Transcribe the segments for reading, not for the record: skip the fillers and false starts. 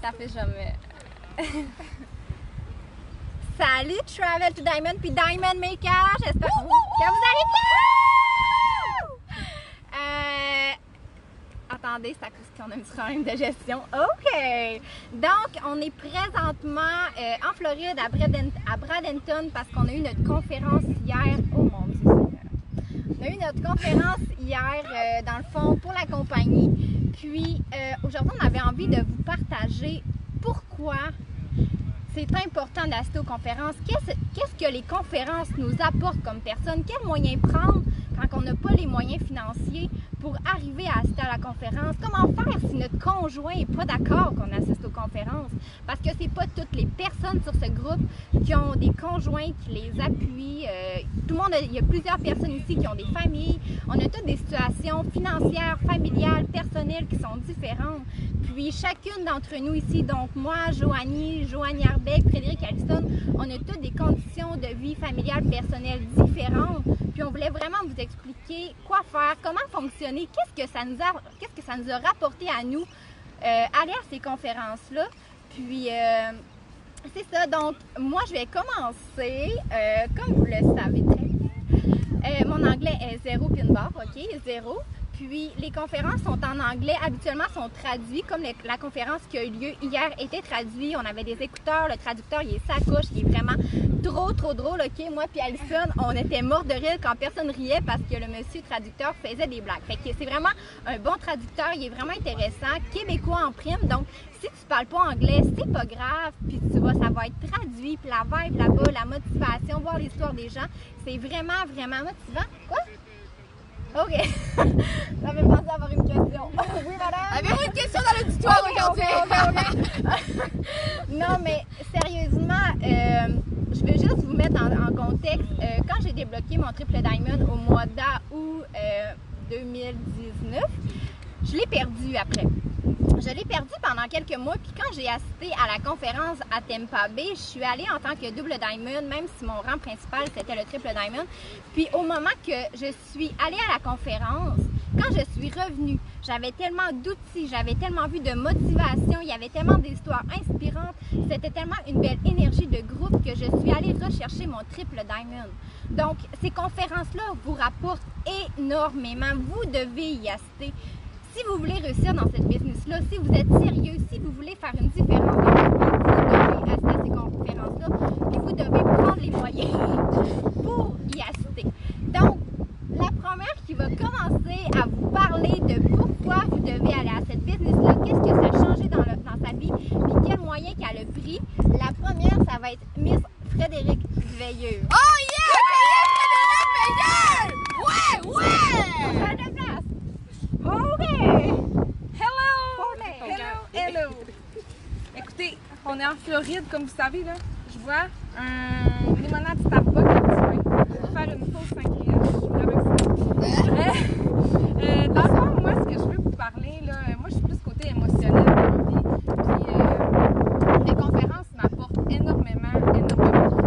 Ça fait jamais. Salut Travel to Diamond puis Diamond Maker, j'espère que vous allez bien! Attendez, c'est à cause qu'on a un petit problème de gestion. OK! Donc, on est présentement en Floride, à Bradenton, parce qu'on a eu notre conférence hier. Oh mon Dieu Seigneur! On a eu notre conférence hier, dans le fond, pour la compagnie. Puis, aujourd'hui, on avait envie de vous partager pourquoi c'est important d'assister aux conférences. Qu'est-ce que les conférences nous apportent comme personnes? Quels moyens prendre quand on n'a pas les moyens financiers pour arriver à assister à la conférence? Comment faire si notre conjoint n'est pas d'accord qu'on assiste aux conférences? Parce que c'est pas toutes les personnes sur ce groupe qui ont des conjoints qui les appuient. Tout le monde, il y a plusieurs personnes ici qui ont des familles. On a toutes des situations financières, familiales, personnelles qui sont différentes. Puis chacune d'entre nous ici, donc moi, Joanie Arbeck, Frédéric Allison, on a toutes des conditions de vie familiale, personnelle différentes. Puis on voulait vraiment vous expliquer quoi faire, comment fonctionner, qu'est-ce que ça nous a rapporté à nous aller à ces conférences-là. Puis c'est ça, donc moi je vais commencer, comme vous le savez très bien. Mon anglais est 0 pin bar, ok, 0. Puis les conférences sont en anglais, habituellement sont traduites, comme la conférence qui a eu lieu hier était traduite. On avait des écouteurs, le traducteur il est sa couche, il est vraiment trop drôle, ok? Moi puis Alison, on était morts de rire quand personne riait parce que le monsieur traducteur faisait des blagues. Fait que c'est vraiment un bon traducteur, il est vraiment intéressant, québécois en prime, donc si tu parles pas anglais, c'est pas grave, puis tu vois, ça va être traduit, puis la vibe là-bas, la motivation, voir l'histoire des gens, c'est vraiment motivant. Quoi? OK. J'avais pensé avoir une question. Oui, madame? Avez-vous une question dans l'auditoire aujourd'hui? Non, mais sérieusement, je veux juste vous mettre en contexte. Quand j'ai débloqué mon triple diamond au mois d'août 2019, je l'ai perdu après. Je l'ai perdu pendant quelques mois, puis quand j'ai assisté à la conférence à Tampa Bay, je suis allée en tant que double diamond, même si mon rang principal c'était le triple diamond. Puis au moment que je suis allée à la conférence, quand je suis revenue, j'avais tellement d'outils, j'avais tellement vu de motivation, il y avait tellement d'histoires inspirantes, c'était tellement une belle énergie de groupe que je suis allée rechercher mon triple diamond. Donc ces conférences-là vous rapportent énormément, vous devez y assister. Si vous voulez réussir dans cette business-là, si vous êtes sérieux, si vous voulez faire une différence dans votre vie, vous devez assister à ces conférences-là et vous devez prendre les moyens pour y assister. Donc, la première qui va commencer à vous parler de pourquoi vous devez aller à cette business-là, qu'est-ce que ça a changé dans sa vie, puis quel moyen qu'elle a pris. La première, ça va être Miss Frédéric Veilleux. Oh yeah! Frédéric Veilleux! Ouais! On fait de place. OK! Hello! Écoutez, on est en Floride, comme vous savez, là. Je vois un limonade Starbucks à petit pain. Je vais faire une pause sangria. Je suis vraiment excitée. Dans le fond, moi, ce que je veux vous parler, là, moi, je suis plus côté émotionnel dans la vie. Puis, les conférences m'apportent énormément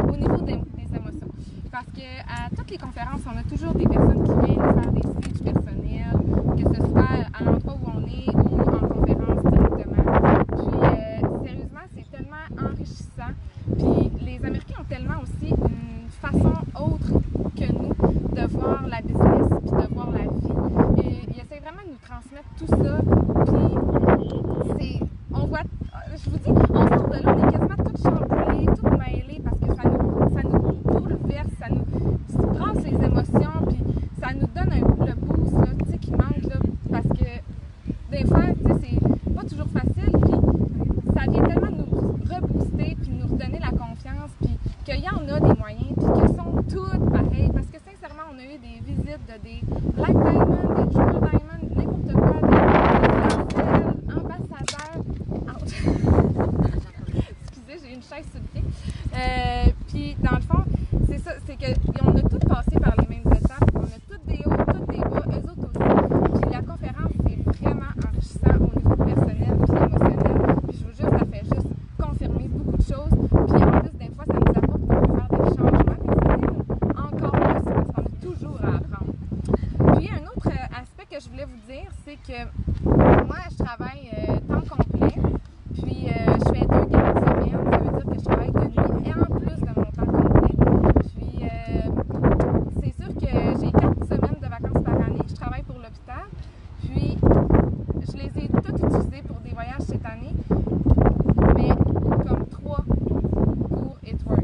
au niveau des émotions. Parce que à toutes les conférences, on a toujours des personnes qui viennent nous faire des speeches personnels, que ce soit à l'endroit où on est ou en conférence directement. Puis sérieusement, c'est tellement enrichissant. Puis les Américains ont tellement aussi une façon autre que nous de voir la business puis de voir la vie. Et ils essaient vraiment de nous transmettre tout ça. Puis on voit, je vous dis, on sort de là, on est quasiment toutes chamboulées, toutes mêlées parce que ça nous bouleverse, ça nous brasse les émotions, puis ça nous donne le boost là, tu sais, qui manque là, parce que des fois, tu sais, c'est pas toujours facile, puis ça vient tellement nous rebooster, puis nous redonner la confiance, puis qu'il y en a des moyens, puis qu'elles sont toutes pareilles, parce que sincèrement, on a eu des visites de des Black Diamond, des Triple Diamond, n'importe quoi, des ambassadeurs. Excusez, j'ai une chaise sur le pied. Puis dans le fond, c'est ça, c'est qu'on a tous passé par les mêmes étapes, on a toutes des hauts, toutes des bas, eux autres aussi. Puis la conférence, c'est vraiment enrichissant au niveau personnel puis émotionnel. Puis je vous jure, ça fait juste confirmer beaucoup de choses. Puis en plus, des fois, ça nous apporte pour faire des changements personnels encore plus parce qu'on a toujours à apprendre. Puis un autre aspect que je voulais vous dire, c'est que moi, je travaille temps complet. Puis cette année, mais comme 3 cours It Works.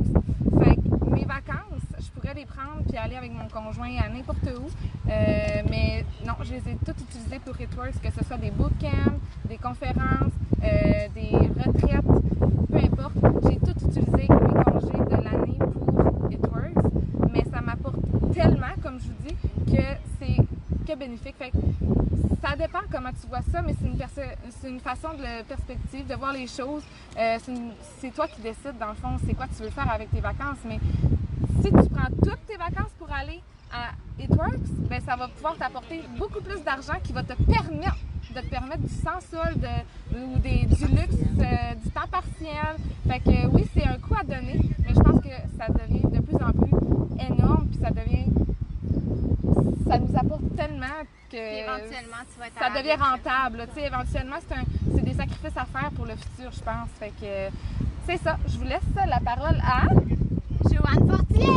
Fait que mes vacances, je pourrais les prendre puis aller avec mon conjoint à n'importe où, mais non, je les ai toutes utilisées pour It Works, que ce soit des bootcamps, des conférences, des retraites, peu importe. J'ai tout utilisé mes congés de l'année pour It Works, mais ça m'apporte tellement, comme je vous dis, que c'est que bénéfique. Fait que ça dépend comment tu vois ça, mais c'est une façon de perspective, de voir les choses. C'est toi qui décides, dans le fond, c'est quoi tu veux faire avec tes vacances. Mais si tu prends toutes tes vacances pour aller à It Works, ben ça va pouvoir t'apporter beaucoup plus d'argent qui va te permettre du sans-solde ou du luxe, du temps partiel. Fait que oui, c'est un coup à donner, mais je pense que ça devient de plus en plus énorme, puis ça nous apporte tellement que éventuellement, tu vas être ça devient rentable. Tu sais, éventuellement, c'est des sacrifices à faire pour le futur, je pense. Fait que c'est ça. Je vous laisse la parole à Joanne Fortier!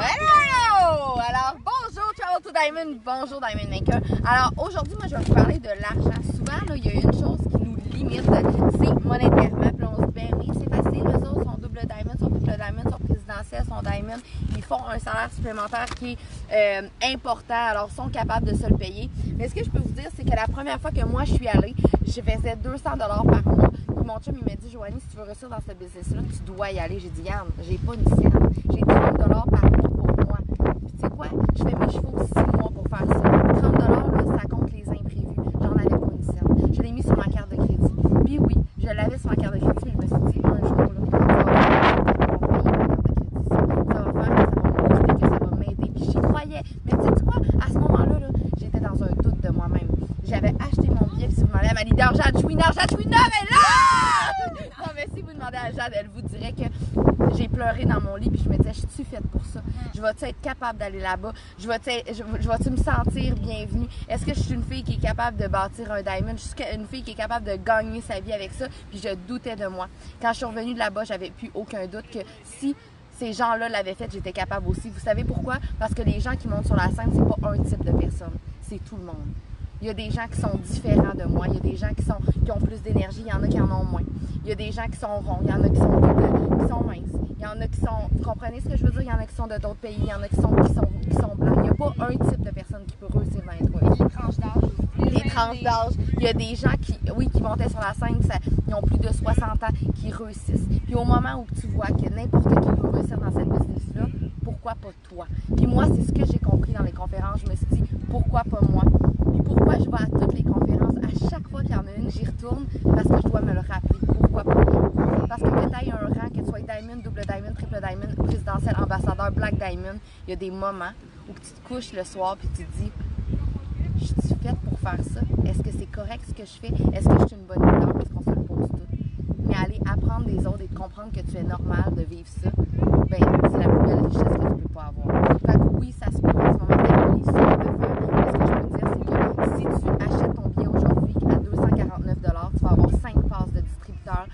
Hello! Alors, bonjour Travel to Diamond, bonjour Diamond Maker. Alors, aujourd'hui, moi, je vais vous parler de l'argent. Souvent, là, il y a une chose qui nous limite, c'est monétairement. Puis on se dit, ben oui, c'est facile, eux autres sont double diamond, sont triple diamond, sont présidentiels, sont diamond. Ils font un salaire supplémentaire qui est important, alors sont capables de se le payer. Mais ce que je peux vous dire, c'est que la première fois que moi, je suis allée, je faisais 200$ par mois. Mon chum, il m'a dit, Joanie, si tu veux réussir dans ce business-là, tu dois y aller. J'ai dit, Yann, j'ai pas une scène. J'ai 30$ par mois pour moi. Puis tu sais quoi? Je fais mes chevaux 6 mois pour faire ça. 30$, là, ça compte les imprévus. J'en avais pas une scène. Je l'ai mis sur ma carte de crédit. Puis oui, je l'avais sur ma carte de crédit, mais je me suis dit, un jour, là, ça va faire que ça va me booster, que ça va m'aider. Puis j'y croyais. Mais tu sais quoi? À ce moment-là, là, j'étais dans un doute de moi-même. J'avais acheté mon billet, puis si vous demandez à ma leader Jade Chouinard, mais là! Non, mais si vous demandez à Jade, elle vous dirait que j'ai pleuré dans mon lit, puis je me disais, je suis faite pour ça. Je vais-tu être capable d'aller là-bas? Je vais-tu me sentir bienvenue? Est-ce que je suis une fille qui est capable de bâtir un diamond? Je suis une fille qui est capable de gagner sa vie avec ça? Puis je doutais de moi. Quand je suis revenue de là-bas, j'avais plus aucun doute que si ces gens-là l'avaient fait, j'étais capable aussi. Vous savez pourquoi? Parce que les gens qui montent sur la scène, c'est pas un type de personne. C'est tout le monde. Il y a des gens qui sont différents de moi. Il y a des gens qui ont plus d'énergie. Il y en a qui en ont moins. Il y a des gens qui sont ronds. Il y en a qui sont minces. Il y en a qui sont... Vous comprenez ce que je veux dire? Il y en a qui sont de d'autres pays. Il y en a qui sont blancs. Il n'y a pas un type de personne qui peut réussir dans les trois. Les tranches d'âge. Les tranches d'âge. Il y a des gens qui montaient sur la scène, ils ont plus de 60 ans, qui réussissent. Puis au moment où tu vois que n'importe qui peut réussir dans cette business-là, pourquoi pas toi? Puis moi, c'est ce que j'ai compris dans les conférences. Je me suis dit, pourquoi pas moi? Puis pourquoi je vais à toutes les conférences? À chaque fois qu'il y en a une, j'y retourne parce que je dois me le rappeler. Pourquoi pas moi? Parce que tu ailles un rang, que tu sois diamond, double diamond, triple diamond, présidentiel, ambassadeur, black diamond, il y a des moments où tu te couches le soir puis tu te dis, je suis faite pour faire ça? Est-ce que c'est correct ce que je fais? Est-ce que je suis une bonne leader? Parce qu'on se le pose tout. Mais aller apprendre des autres et de comprendre que tu es normal de vivre ça, ben c'est la plus belle richesse que tu peux pas avoir. Fait que oui, ça se peut en ce moment d'être les seuls de faire. Mais ce que je peux te dire, c'est que si tu achètes ton billet aujourd'hui à 249$, tu vas avoir 5 passes de distributeur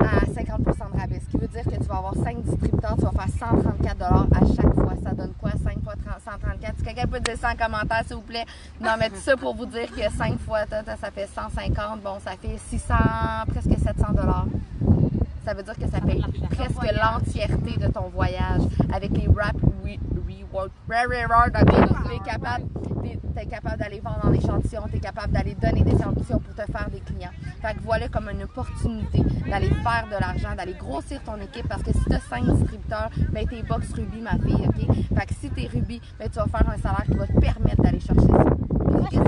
à 50% de rabais. Ce qui veut dire que tu vas avoir 5 distributeurs, tu vas faire 134$ à chaque fois. Ça donne quoi? 5 fois 134$. Si quelqu'un peut dire ça en commentaire, s'il vous plaît. Non, mais tout ça pour vous dire que 5 fois, ça fait 150$. Bon, ça fait 600$, presque 700$. Ça veut dire que ça paye presque l'entièreté de ton voyage avec les wrap rewards. Tu es capable d'aller vendre en échantillon, tu es capable d'aller donner des échantillons pour te faire des clients. Fait que voilà comme une opportunité d'aller faire de l'argent, d'aller grossir ton équipe parce que si tu as 5 distributeurs, ben t'es box Ruby, ma fille, OK? Fait que si t'es Ruby, ben tu vas faire un salaire qui va te permettre d'aller chercher ça. Combien de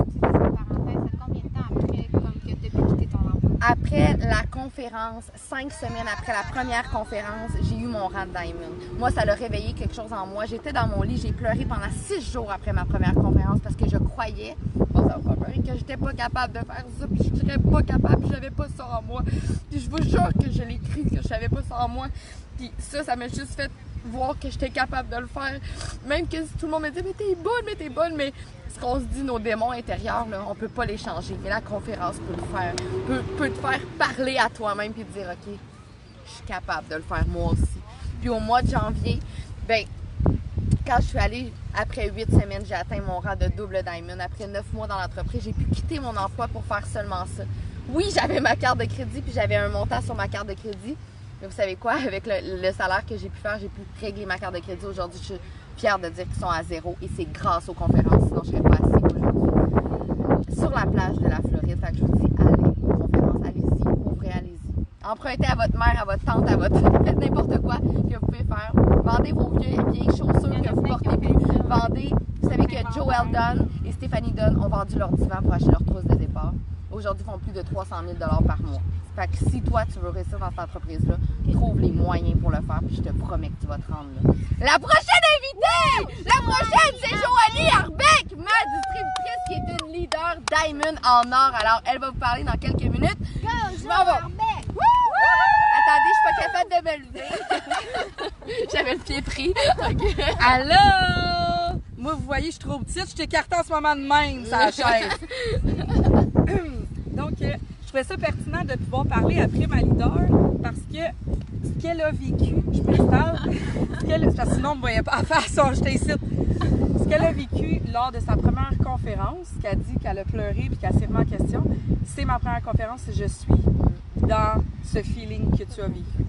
temps après comme que tu as pu quitter ton emploi? Après la conférence, 5 semaines après la première conférence, j'ai eu mon rang de diamond. Moi, ça l'a réveillé quelque chose en moi. J'étais dans mon lit, j'ai pleuré pendant 6 jours après ma première conférence parce que je croyais, que j'étais pas capable de faire ça, puis je serais pas capable, j'avais pas ça en moi. Puis je vous jure que je l'ai cru, que j'avais pas ça en moi. Puis ça m'a juste fait voir que j'étais capable de le faire. Même que tout le monde me dit, mais t'es bonne, mais ce qu'on se dit, nos démons intérieurs, là, on peut pas les changer. Mais la conférence peut le faire, peut te faire parler à toi-même puis te dire, OK, je suis capable de le faire moi aussi. Puis au mois de janvier, ben quand je suis allée, après 8 semaines, j'ai atteint mon rang de double diamond. Après 9 mois dans l'entreprise, j'ai pu quitter mon emploi pour faire seulement ça. Oui, j'avais ma carte de crédit, puis j'avais un montant sur ma carte de crédit. Mais vous savez quoi? Avec le salaire que j'ai pu faire, j'ai pu régler ma carte de crédit. Aujourd'hui, je suis fière de dire qu'ils sont à 0 et c'est grâce aux conférences, sinon je ne serais pas assise aujourd'hui. Sur la plage de la Floride, fait que je vous dis, allez aux conférences, allez-y, ouvrez, allez-y. Empruntez à votre mère, à votre tante, à votre... Faites n'importe quoi que vous pouvez faire. Vendez vos vieilles chaussures que vous portez plus. Vendez, vous savez que Joel Dunn et Stéphanie Dunn ont vendu leur divan pour acheter leur trousse de départ. Aujourd'hui, ils font plus de 300 000 $ par mois. Fait que si toi, tu veux réussir dans cette entreprise-là, trouve les moyens pour le faire, puis je te promets que tu vas te rendre là. La prochaine invitée! La prochaine, c'est Joanie Arbeck, ma distributrice, qui est une leader Diamond en or. Alors, elle va vous parler dans quelques minutes. Je m'en vais. Attendez, je suis pas capable de me lever. J'avais le pied pris. Allô? Moi, vous voyez, je suis trop petite. Je t'écarte en ce moment de même, ça chaise. Donc, je trouvais ça pertinent de pouvoir parler après ma leader parce que ce qu'elle a vécu, je m'installe, parce que sinon, on ne me voyait pas à faire ça, j'étais ici. Ce qu'elle a vécu lors de sa première conférence, qu'elle dit qu'elle a pleuré puis qu'elle s'est remise en question, c'est ma première conférence et je suis dans ce feeling que tu as vécu.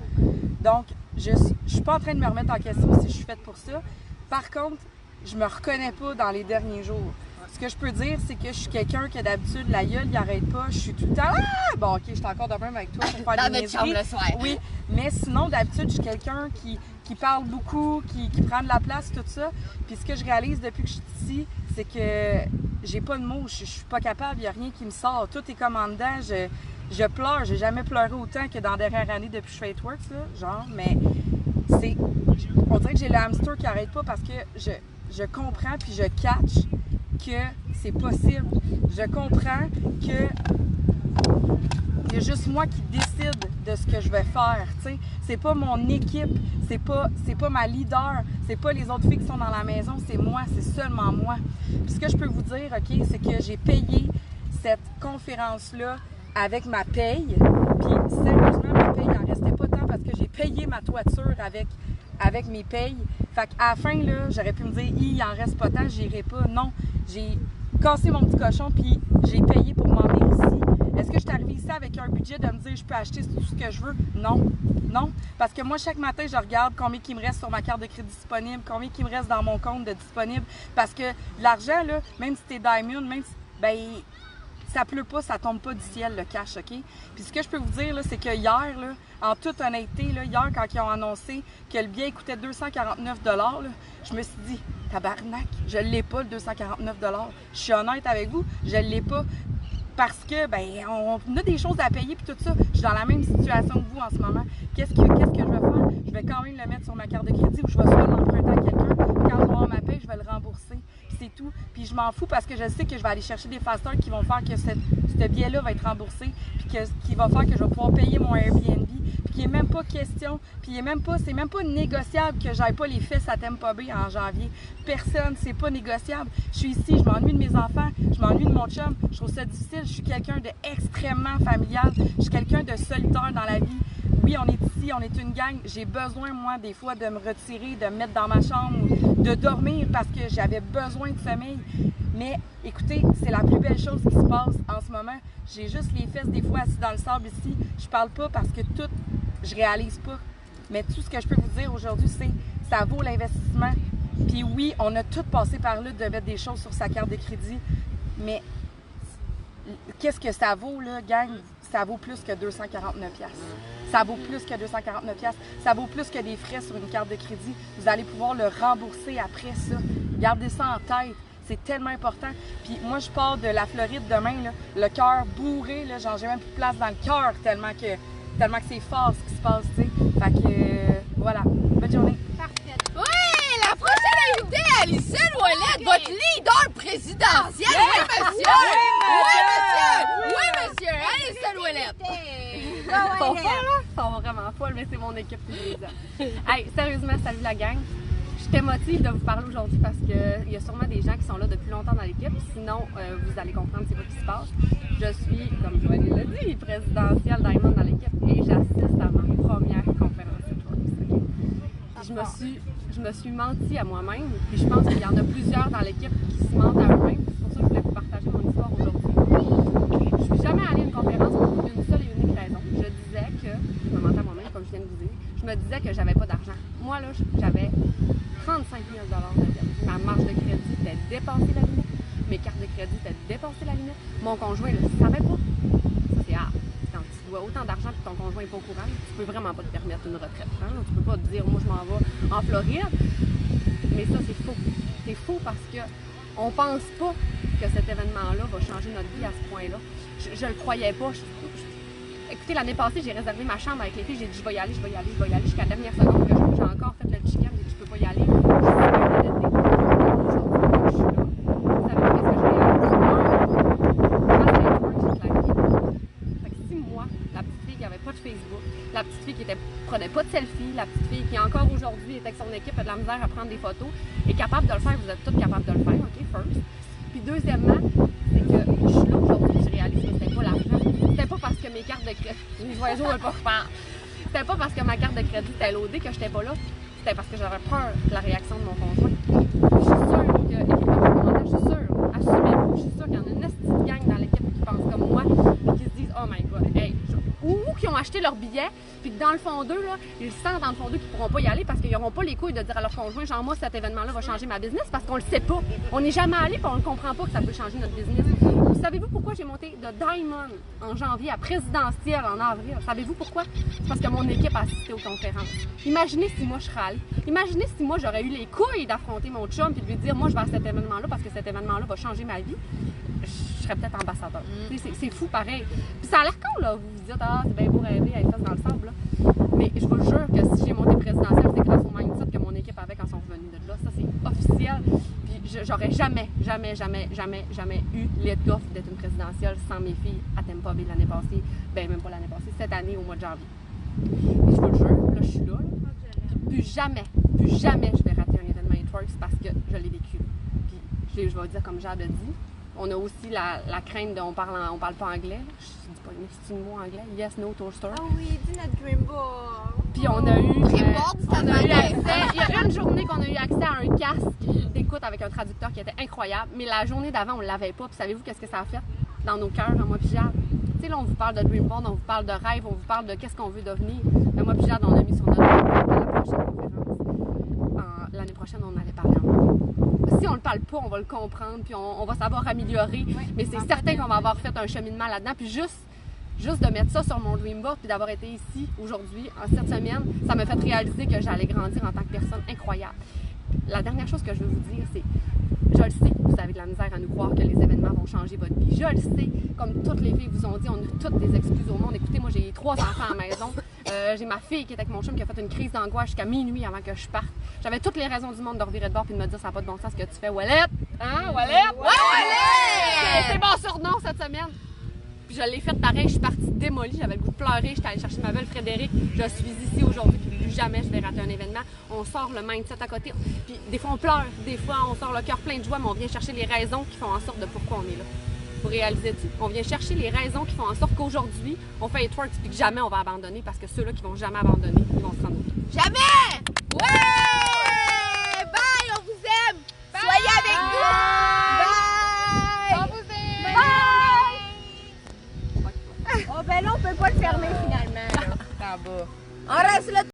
Donc, je ne suis pas en train de me remettre en question si je suis faite pour ça. Par contre, je me reconnais pas dans les derniers jours. Ce que je peux dire, c'est que je suis quelqu'un que d'habitude, la gueule, il n'arrête pas. Je suis tout le temps « Ah! » Bon, OK, je suis encore de même avec toi pour faire des niaiseries. le soir. Oui, mais sinon, d'habitude, je suis quelqu'un qui parle beaucoup, qui prend de la place, tout ça. Puis ce que je réalise depuis que je suis ici, c'est que j'ai pas de mots, je suis pas capable, il n'y a rien qui me sort. Tout est comme en dedans, je pleure. J'ai jamais pleuré autant que dans la dernière année depuis que je fais It-Works, là, genre. Mais c'est... On dirait que j'ai le hamster qui n'arrête pas parce que je comprends puis je catch que c'est possible. Je comprends que il y a juste moi qui décide de ce que je vais faire, tu sais. C'est pas mon équipe, c'est pas ma leader, c'est pas les autres filles qui sont dans la maison, c'est moi, c'est seulement moi. Puis ce que je peux vous dire, OK, c'est que j'ai payé cette conférence-là avec ma paye. Puis sérieusement, ma paye, il en restait pas tant parce que j'ai payé ma toiture avec mes payes. Fait qu'à la fin, là, j'aurais pu me dire, il en reste pas tant, j'irai pas. Non, j'ai cassé mon petit cochon puis j'ai payé pour m'en venir ici. Est-ce que je suis arrivée ici avec un budget de me dire je peux acheter tout ce que je veux? Non. Non. Parce que moi, chaque matin, je regarde combien il me reste sur ma carte de crédit disponible, combien il me reste dans mon compte de disponible. Parce que l'argent, là, même si t'es Diamond, même si, ben, ça pleut pas, ça tombe pas du ciel, le cash, OK? Puis ce que je peux vous dire, là, c'est que hier, là, en toute honnêteté, là, hier, quand ils ont annoncé que le billet coûtait 249 $, là, je me suis dit, tabarnak, je l'ai pas, le 249 $. Je suis honnête avec vous, je l'ai pas. Parce que, ben, on a des choses à payer puis tout ça. Je suis dans la même situation que vous en ce moment. Qu'est-ce que je vais faire? Je vais quand même le mettre sur ma carte de crédit ou je vais soit l'emprunter à quelqu'un. Quand je vais avoir ma paie, je vais le rembourser. Puis c'est tout. Puis je m'en fous parce que je sais que je vais aller chercher des fasters qui vont faire que ce billet-là va être remboursé. Puis qui va faire que je vais pouvoir payer mon Airbnb. Puis qu'il n'est même pas question. Puis c'est même pas négociable que j'aille pas les fesses à Tampa Bay en janvier. Personne, c'est pas négociable. Je suis ici, je m'ennuie de mes enfants, je m'ennuie de mon chum. Je trouve ça difficile. Je suis quelqu'un d'extrêmement familial. Je suis quelqu'un de solitaire dans la vie. Oui, on est ici, on est une gang. J'ai besoin, moi, des fois, de me retirer, de me mettre dans ma chambre, de dormir parce que j'avais besoin de sommeil. Mais écoutez, c'est la plus belle chose qui se passe en ce moment. J'ai juste les fesses des fois assis dans le sable ici. Je parle pas parce que tout, je réalise pas. Mais tout ce que je peux vous dire aujourd'hui, c'est ça vaut l'investissement. Puis oui, on a tout passé par là de mettre des choses sur sa carte de crédit. Mais qu'est-ce que ça vaut, là, gang? Ça vaut plus que 249 $. Ça vaut plus que 249 $. Ça vaut plus que des frais sur une carte de crédit. Vous allez pouvoir le rembourser après ça. Gardez ça en tête. C'est tellement important. Puis moi, je pars de la Floride demain, là, le cœur bourré. Là, genre, j'ai même plus de place dans le cœur tellement que c'est fort ce qui se passe, tu sais. Fait que, voilà. Bonne journée. Parfait. Oui, la prochaine invitée, Alycine Ouellette, votre leader présidentiel. Oui, monsieur. Oui, monsieur. Alycine Ouellette. Ils sont folles, là. Ils sont vraiment folles, mais c'est mon équipe qui les a. Hey, sérieusement, salut la gang. Je t'émotive de vous parler aujourd'hui parce qu'il y a sûrement des gens qui sont là depuis longtemps dans l'équipe. Sinon, vous allez comprendre c'est quoi qui se passe. Je suis, comme Joanie l'a dit, présidentielle Diamond dans l'équipe et j'assiste à ma première conférence It-Works. Okay? je me suis menti à moi-même. Puis je pense qu'il y en a plusieurs dans l'équipe qui se mentent à eux-mêmes. C'est pour ça que je voulais vous partager mon histoire aujourd'hui. Je suis jamais allée à une conférence pour une seule et unique raison. Je disais que, je me mentais à moi-même comme je viens de vous dire, je me disais que j'avais pas d'argent. Moi là, j'avais 35 000 de dette. Ma marge de crédit était dépassée la limite. Mes cartes de crédit étaient dépassées la limite. Mon conjoint ne le savait pas. Ça c'est hard. Quand tu dois autant d'argent et que ton conjoint n'est pas au courant, tu peux vraiment pas te permettre une retraite. Hein? Tu peux pas te dire, moi je m'en vais en Floride. Mais ça c'est faux. C'est faux parce que on pense pas que cet événement-là va changer notre vie à ce point-là. Je le croyais pas. Écoutez, l'année passée, j'ai réservé ma chambre avec les filles. J'ai dit, je vais y aller, jusqu'à la dernière seconde que j'ai encore fait le chicken. J'ai dit, je peux pas y aller. La petite fille qui prenait pas de selfie, la petite fille qui encore aujourd'hui est avec son équipe, a de la misère à prendre des photos, est capable de le faire, vous êtes toutes capables de le faire, ok, first. Puis deuxièmement, c'est que je suis là aujourd'hui, je réalise que c'était pas l'argent. C'était pas parce que mes cartes de crédit, les oiseaux veulent pas refaire. C'était pas parce que ma carte de crédit était loadée que j'étais pas là, c'était parce que j'avais peur de la réaction de mon conjoint. Je suis sûre que, écrivez dans les commentaires, je suis sûre, assumez-vous, je suis sûre qu'il y en a une petite gang dans l'équipe qui pense comme moi, et qui se disent, oh my god, hey, ou qui ont acheté leur billet, puis que dans le fond d'eux, là, ils sentent dans le fond d'eux qu'ils pourront pas y aller parce qu'ils n'auront pas les couilles de dire à leur conjoint, genre moi cet événement-là va changer ma business parce qu'on le sait pas. On n'est jamais allé puis on ne comprend pas que ça peut changer notre business. Vous savez-vous pourquoi j'ai monté de Diamond en janvier à présidentielle en avril? Savez-vous pourquoi? C'est parce que mon équipe a assisté aux conférences. Imaginez si moi je serais allée. Imaginez si moi j'aurais eu les couilles d'affronter mon chum puis de lui dire moi je vais à cet événement-là parce que cet événement-là va changer ma vie. Je serais peut-être ambassadeur. C'est fou pareil. Puis ça a l'air con, là. Vous vous dites, ah, c'est bien beau rêver à être face dans le sable, là. Mais je vous jure que si j'ai monté présidentielle, c'est grâce au mindset que mon équipe avait quand ils sont revenus de là. Ça, c'est officiel. Puis j'aurais jamais eu l'étoffe d'être une présidentielle sans mes filles à Tampa Bay l'année passée. Ben, même pas l'année passée, cette année, au mois de janvier. Et je vous le jure, là, je suis là. Plus jamais, je vais rater un événement Networks parce que je l'ai vécu. Puis, je vais dire comme Jade a dit, on a aussi la crainte de on parle pas anglais. Je dis pas une mot anglais. Yes, no, toaster. Ah oui, dis notre Dreamboard. Puis on a eu accès. Il y a une journée qu'on a eu accès à un casque d'écoute avec un traducteur qui était incroyable. Mais la journée d'avant, on l'avait pas. Puis savez-vous qu'est-ce que ça a fait dans nos cœurs, dans moi puis Jade? Tu sais, là, on vous parle de Dreamboard, on vous parle de rêve, on vous parle de qu'est-ce qu'on veut devenir. Mais moi puis Jade, on a mis sur notre Dreamboard la prochaine conférence. L'année prochaine, on allait parler en anglais. Si on le parle pas, on va le comprendre, puis on va savoir améliorer. Oui, mais c'est certain qu'on va avoir fait un cheminement là-dedans. Puis juste de mettre ça sur mon Dreamboard, puis d'avoir été ici aujourd'hui, en cette semaine, ça m'a fait réaliser que j'allais grandir en tant que personne incroyable. La dernière chose que je veux vous dire, c'est je le sais que vous avez de la misère à nous croire que les événements vont changer votre vie. Je le sais, comme toutes les filles vous ont dit, on a toutes des excuses au monde. Écoutez, moi j'ai 3 enfants à la maison. J'ai ma fille qui est avec mon chum qui a fait une crise d'angoisse jusqu'à minuit avant que je parte. J'avais toutes les raisons du monde de revirer de bord et de me dire ça n'a pas de bon sens ce que tu fais, Ouellette! Hein, Ouellette? Ouais, Ouellette! C'est mon surnom cette semaine. Puis je l'ai fait pareil, je suis partie démolie, j'avais le goût de pleurer, j'étais allée chercher ma belle Frédéric. Je suis ici aujourd'hui, puis plus jamais je vais rater un événement. On sort le mindset à côté, puis des fois on pleure, des fois on sort le cœur plein de joie, mais on vient chercher les raisons qui font en sorte de pourquoi on est là. Vous réalisez-tu? On vient chercher les raisons qui font en sorte qu'aujourd'hui, on fait Networks puis que jamais on va abandonner parce que ceux-là qui vont jamais abandonner, ils vont se rendre au bout. Jamais! Ouais! Bye, on vous aime! Bye. Soyez avec nous! Bye! On vous aime! Bye! Oh ben là, on peut pas le fermer finalement. On reste là.